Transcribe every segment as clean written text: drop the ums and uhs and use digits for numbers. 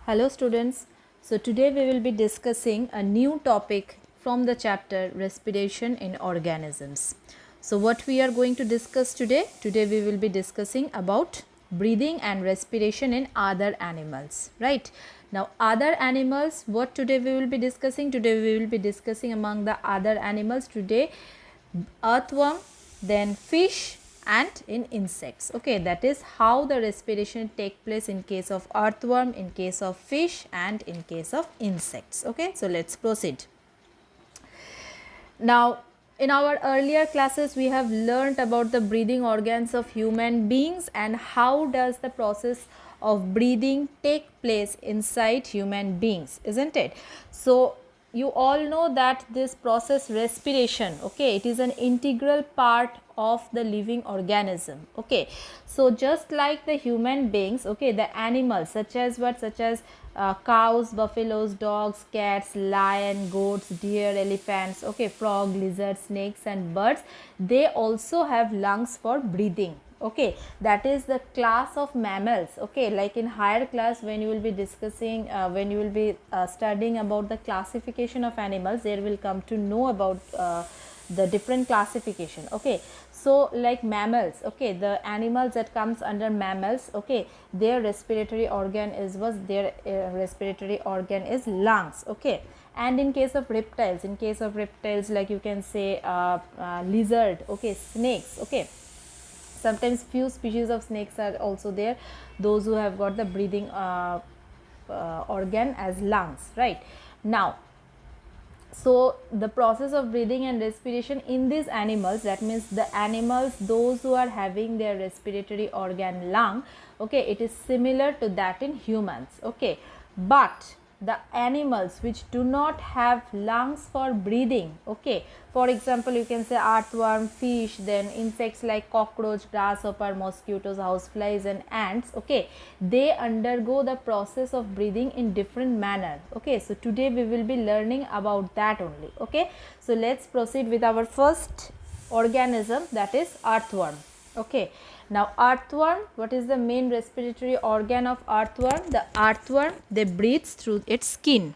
Hello students. So today we will be discussing a new topic from the chapter respiration in organisms. So what we are going to discuss today? Today we will be discussing about breathing and respiration in other animals, right? Now other animals, what today we will be discussing? Today we will be discussing among the other animals today earthworm, then fish and in insects. Okay, that is how the respiration take place in case of earthworm, in case of fish and in case of insects. Okay, so let's proceed. Now in our earlier classes we have learnt about the breathing organs of human beings and how does the process of breathing take place inside human beings, isn't it? So you all know that this process respiration, okay, it is an integral part of the living organism. Okay, so just like the human beings, okay, the animals such as what, such as cows, buffaloes, dogs, cats, lion, goats, deer, elephants, okay, frog, lizards, snakes and birds, they also have lungs for breathing. Okay, that is the class of mammals. Okay, like in higher class when you will be discussing, when you will be studying about the classification of animals, there will come to know about the different classification. Okay, so like mammals, okay, the animals that comes under mammals, okay, their respiratory organ is respiratory organ is lungs. Okay, and in case of reptiles, like you can say lizard, okay, snakes, okay, sometimes few species of snakes are also there, those who have got the breathing organ as lungs, right? Now so the process of breathing and respiration in these animals, that means the animals those who are having their respiratory organ lung, okay, it is similar to that in humans. Okay, but the animals which do not have lungs for breathing, okay, for example you can say earthworm, fish, then insects like cockroach, grasshopper, mosquitoes, houseflies and ants, okay, they undergo the process of breathing in different manner. Okay, so today we will be learning about that only. Okay, so let's proceed with our first organism, that is earthworm. Okay, now earthworm, what is the main respiratory organ of earthworm? The earthworm, they breathes through its skin.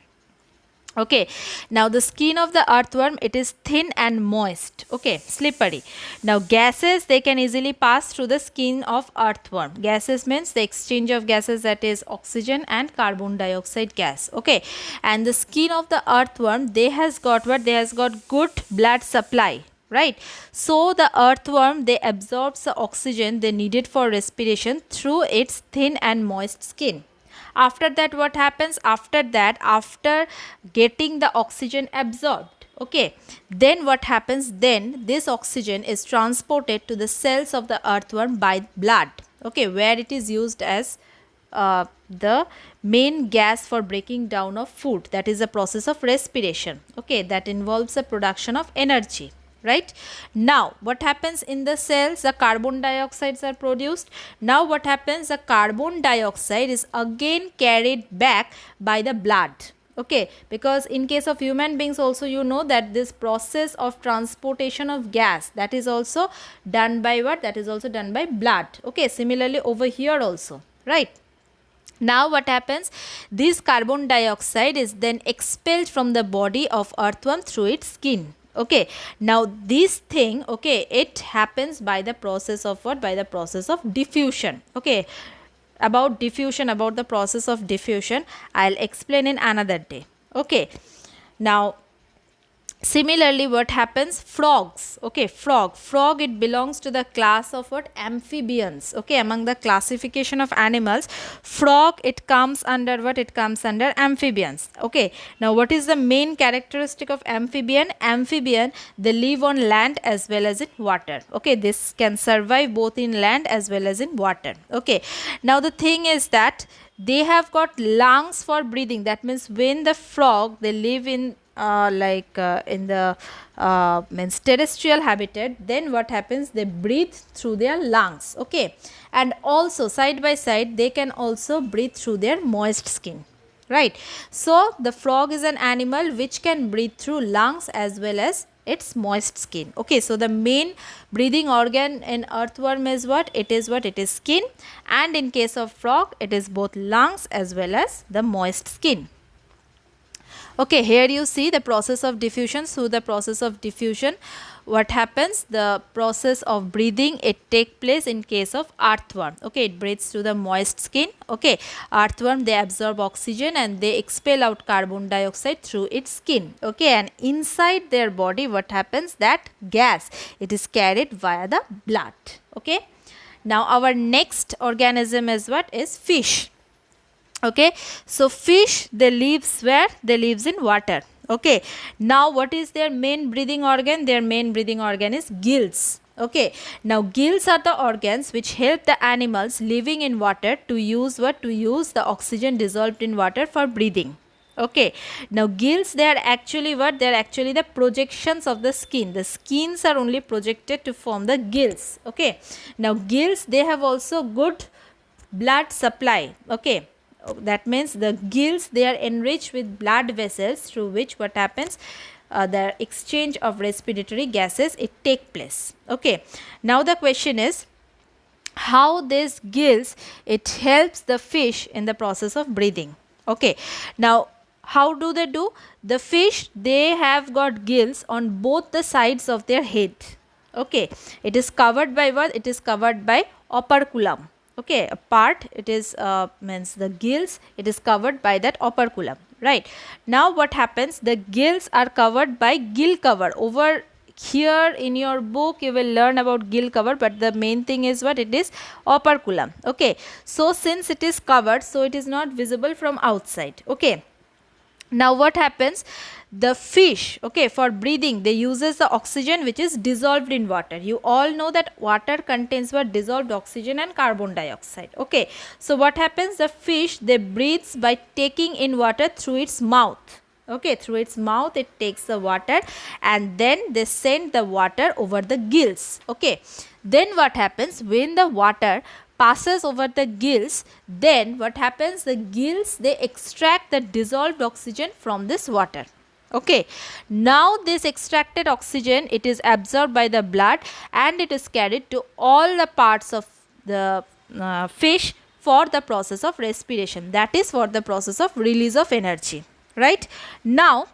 Okay, now the skin of the earthworm, it is thin and moist, okay, slippery. Now gases, they can easily pass through the skin of earthworm. Gases means the exchange of gases, that is oxygen and carbon dioxide gas. Okay, and the skin of the earthworm, they has got what, they has got good blood supply, right? So the earthworm, they absorbs the oxygen they needed for respiration through its thin and moist skin. After that what happens? After that, after getting the oxygen absorbed, okay, then what happens? Then this oxygen is transported to the cells of the earthworm by blood, okay, where it is used as the main gas for breaking down of food. That is the process of respiration, okay, that involves the production of energy, right? Now what happens in the cells? The carbon dioxides are produced. Now what happens? The carbon dioxide is again carried back by the blood. Okay, because in case of human beings also, you know that this process of transportation of gas, that is also done by what? That is also done by blood. Okay, similarly over here also, right? Now what happens? This carbon dioxide is then expelled from the body of earthworm through its skin. Okay, now this thing, okay, it happens by the process of what? By the process of diffusion. Okay, about diffusion, about the process of diffusion, I'll explain in another day. Okay, now similarly what happens? Frogs, okay, frog, it belongs to the class of what? Amphibians. Okay, among the classification of animals, frog, it comes under what? It comes under amphibians. Okay, now what is the main characteristic of amphibian? Amphibian, they live on land as well as in water. Okay, this can survive both in land as well as in water. Okay, now the thing is that they have got lungs for breathing. That means when the frog, they live in in the means terrestrial habitat, then what happens? They breathe through their lungs. Okay, and also side by side they can also breathe through their moist skin, right? So the frog is an animal which can breathe through lungs as well as its moist skin. Okay, so the main breathing organ in earthworm is what? It is skin, and in case of frog it is both lungs as well as the moist skin. Okay, here you see the process of diffusion. So the process of diffusion, what happens? The process of breathing, it take place in case of earthworm. Okay, it breathes through the moist skin. Okay, earthworm, they absorb oxygen and they expel out carbon dioxide through its skin. Okay, and inside their body, what happens? That gas, it is carried via the blood. Okay, now our next organism is what? Is fish. Okay, so fish, they lives where? They lives in water. Okay, now what is their main breathing organ? Their main breathing organ is gills. Okay, now gills are the organs which help the animals living in water to use what? To use the oxygen dissolved in water for breathing. Okay, now gills, they are actually what? They are actually the projections of the skin. The skins are only projected to form the gills. Okay, now gills, they have also good blood supply. Okay, that means the gills, they are enriched with blood vessels through which what happens, the exchange of respiratory gases, it take place. Okay, now the question is how these gills, it helps the fish in the process of breathing. Okay, now how do they do? The fish, they have got gills on both the sides of their head. Okay, it is covered by what? It is covered by operculum. Okay, a part, it is means the gills, it is covered by that operculum, right? Now what happens? The gills are covered by gill cover. Over here in your book you will learn about gill cover, but the main thing is what? It is operculum. Okay, so since it is covered, so it is not visible from outside. Okay, now what happens? The fish, okay, for breathing, they uses the oxygen which is dissolved in water. You all know that water contains what? Dissolved oxygen and carbon dioxide. Okay, so what happens? The fish, they breathes by taking in water through its mouth. Okay, through its mouth it takes the water and then they send the water over the gills. Okay, then what happens? When the water passes over the gills, then what happens? The gills, they extract the dissolved oxygen from this water. Okay, now this extracted oxygen, it is absorbed by the blood and it is carried to all the parts of the fish for the process of respiration, that is for the process of release of energy, right? Now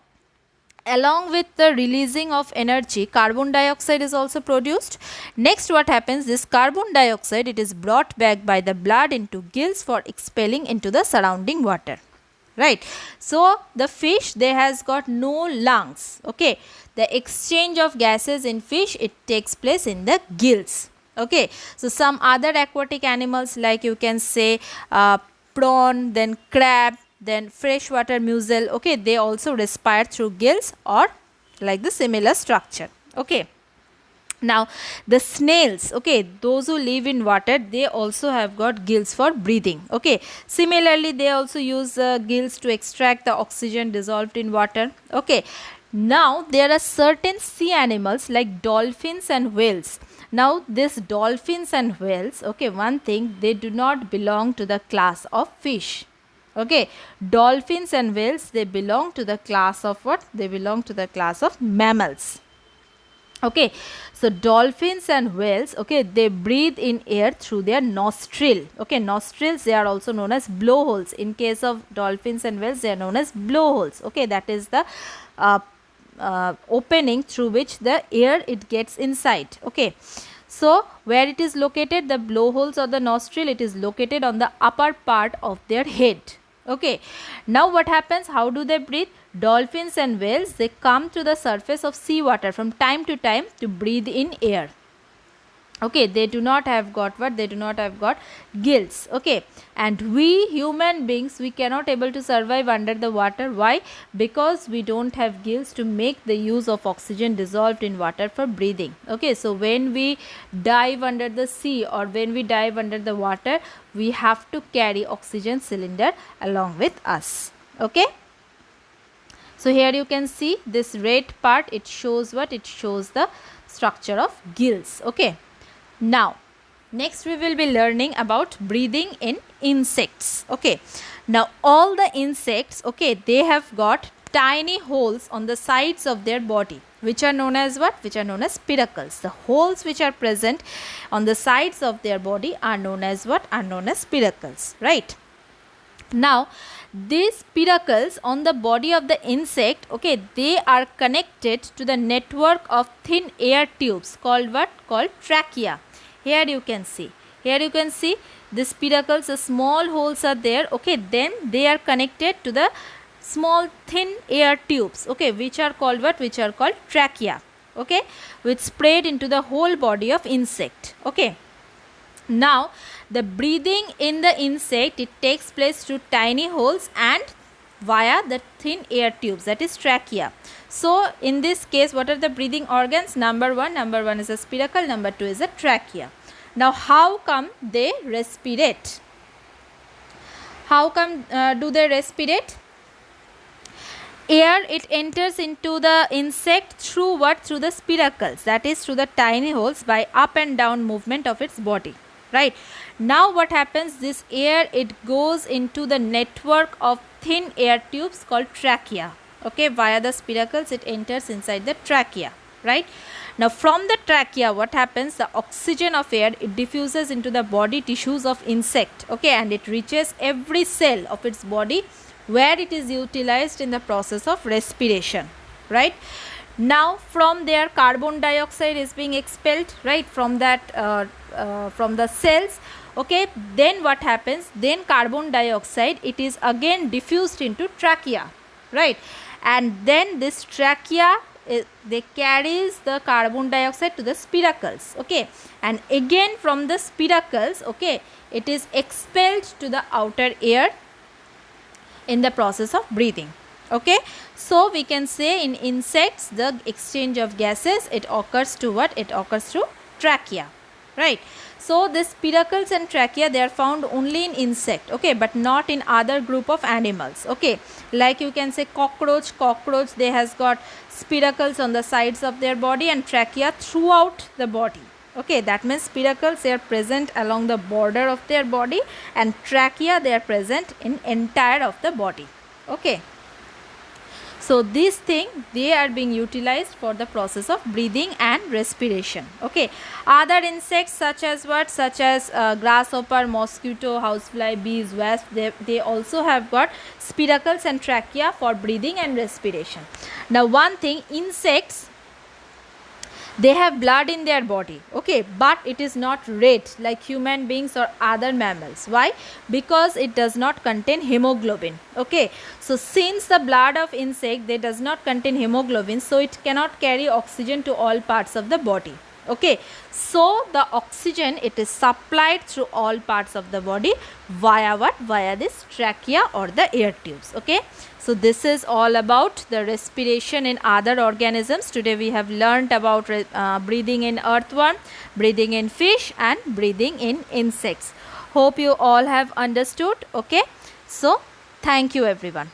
along with the releasing of energy, carbon dioxide is also produced. Next what happens? This carbon dioxide, it is brought back by the blood into gills for expelling into the surrounding water, right? So the fish, they has got no lungs. Okay, the exchange of gases in fish, it takes place in the gills. Okay, so some other aquatic animals, like you can say prawn, then crab, then freshwater mussel, okay, they also respire through gills or like the similar structure. Okay, now the snails, okay, those who live in water, they also have got gills for breathing. Okay, similarly they also use gills to extract the oxygen dissolved in water. Okay, now there are certain sea animals like dolphins and whales. Now these dolphins and whales, okay, one thing, they do not belong to the class of fish. Okay, dolphins and whales, they belong to the class of what? They belong to the class of mammals. Okay, so dolphins and whales, okay, they breathe in air through their nostril. Okay, nostrils, they are also known as blowholes. In case of dolphins and whales, they are known as blowholes. Okay, that is the opening through which the air, it gets inside. Okay, so where it is located, the blowholes or the nostril, it is located on the upper part of their head. Okay, now what happens? How do they breathe? Dolphins and whales, they come to the surface of seawater from time to time to breathe in air. Okay, they do not have got what? They do not have got gills. Okay, and we human beings, we cannot able to survive under the water. Why? Because we don't have gills to make the use of oxygen dissolved in water for breathing. Okay, so when we dive under the sea or when we dive under the water, we have to carry oxygen cylinder along with us. Okay, so here you can see this red part, it shows what? It shows the structure of gills. Okay, now next we will be learning about breathing in insects. Okay, now all the insects, okay, they have got tiny holes on the sides of their body, which are known as what? Which are known as spiracles. The holes which are present on the sides of their body are known as what? Are known as spiracles, right? Now, these spiracles on the body of the insect, okay, they are connected to the network of thin air tubes called what? Called trachea. Here you can see. Here you can see the spiracles, the small holes are there, okay, then they are connected to the small thin air tubes, okay, which are called what? Which are called trachea, okay, which spread into the whole body of insect, okay. Now, the breathing in the insect, it takes place through tiny holes and via the thin air tubes, that is trachea. So, in this case, what are the breathing organs? Number one is a spiracle, number two is a trachea. Now, how come they respirate? How come do they respirate? Air, it enters into the insect through what? Through the spiracles, that is through the tiny holes by up and down movement of its body, right? Now what happens? This air, it goes into the network of thin air tubes called trachea, okay, via the spiracles it enters inside the trachea, right? Now from the trachea, what happens? The oxygen of air, it diffuses into the body tissues of insect, okay, and it reaches every cell of its body where it is utilized in the process of respiration, right? Now from there, carbon dioxide is being expelled, right, from that from the cells, okay. Then what happens? Then carbon dioxide, it is again diffused into trachea, right, and then this trachea, they carries the carbon dioxide to the spiracles, okay, and again from the spiracles, okay, it is expelled to the outer air in the process of breathing, okay. So we can say in insects, the exchange of gases, it occurs to what? It occurs through trachea, right. So these spiracles and trachea, they are found only in insect, okay, but not in other group of animals, okay. Like you can say cockroach, they has got spiracles on the sides of their body and trachea throughout the body, okay. That means spiracles, they are present along the border of their body, and trachea, they are present in entire of the body, okay. So these things, they are being utilized for the process of breathing and respiration, okay. Other insects such as what? Such as grasshopper, mosquito, housefly, bees, wasp, they also have got spiracles and trachea for breathing and respiration. Now one thing, insects, they have blood in their body, okay, but it is not red like human beings or other mammals. Why? Because it does not contain hemoglobin, okay. So since the blood of insect, they does not contain hemoglobin, so it cannot carry oxygen to all parts of the body, okay. So the oxygen, it is supplied through all parts of the body via what? Via this trachea or the air tubes, okay. So this is all about the respiration in other organisms. Today we have learnt about breathing in earthworm, breathing in fish, and breathing in insects. Hope you all have understood, okay. So thank you everyone.